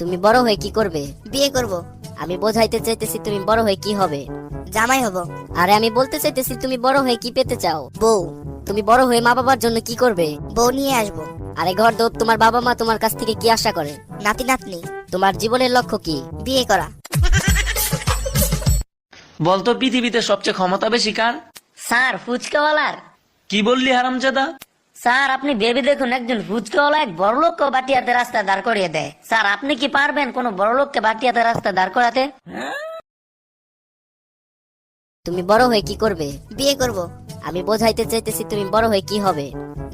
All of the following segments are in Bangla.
তুমি বড় হয়ে কি করবে? বিয়ে করব। আমি বোঝাইতে চাইতেছি তুমি বড় হয়ে কি হবে। জামাই হব। আরে আমি বলতে চাইতেছি তুমি বড় হয়ে কি পেতে চাও। বউ। তুমি বড় হয়ে মা বাবার জন্য কি করবে? বউ নিয়ে আসবো। আরে ঘর দৌড়, তোমার বাবা মা তোমার কাছ থেকে কি আশা করে? নাতি নাতনি। তোমার জীবনের লক্ষ্য কি? বিয়ে করা। বলতো পৃথিবীতে সবচেয়ে ক্ষমতা বেশি কার? স্যার ফুচকাওয়ালার। কি বললি হারামজাদা? স্যার আপনি ভেবে দেখুন, একজন ফুচকাওয়ালা এক বড় লোককে বাটিয়াতে রাস্তায় দাঁড় করিয়ে দেয়। স্যার আপনি কি পারবেন কোন বড় লোককে বাটিয়াতে রাস্তায় দাঁড় করাতে? তুমি বড় হয়ে কি করবে? বিয়ে করব। আমি বোঝাইতে চাইতেছি তুমি বড় হয়ে কি হবে।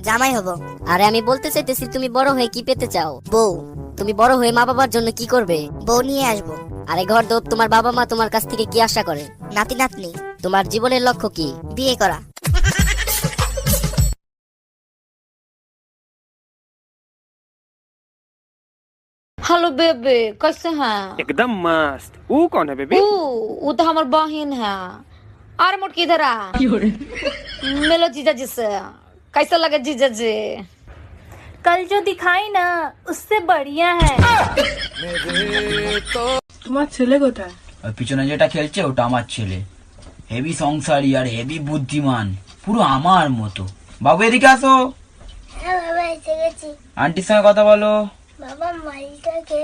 জামাই হব। আরে আমি বলতে চাইতেছি তুমি বড় হয়ে কি পেতে চাও। বউ। তুমি বড় হয়ে মা বাবার জন্য কি করবে? বউ নিয়ে আসবো। আরে ঘর দৌড়, তোমার বাবা মা তোমার কাছ থেকে কি আশা করে? নাতি নাতনি। তোমার জীবনের লক্ষ্য কি? বিয়ে করা। हेलो बेबे, कैसे हैं? एकदम मस्त। वो कौन है बेबी? वो तो हमार बहन है। अरे मोट किधर आ? मिलो जीजा जी से। कैसा लगे जीजा जी? कल जो दिखाई ना उससे बढ़िया है। তোমার ছেলে কোথায়? আর পিছনে যেটা খেলছে ওটা আমার ছেলে। হেভি সংসারী আর হেভি বুদ্ধিমান, পুরো আমার মতো। বাবু এদিকে আসো। হ্যাঁ বাবা এসে গেছি। আন্টির সঙ্গে কথা বলো। বাবা মালটাকে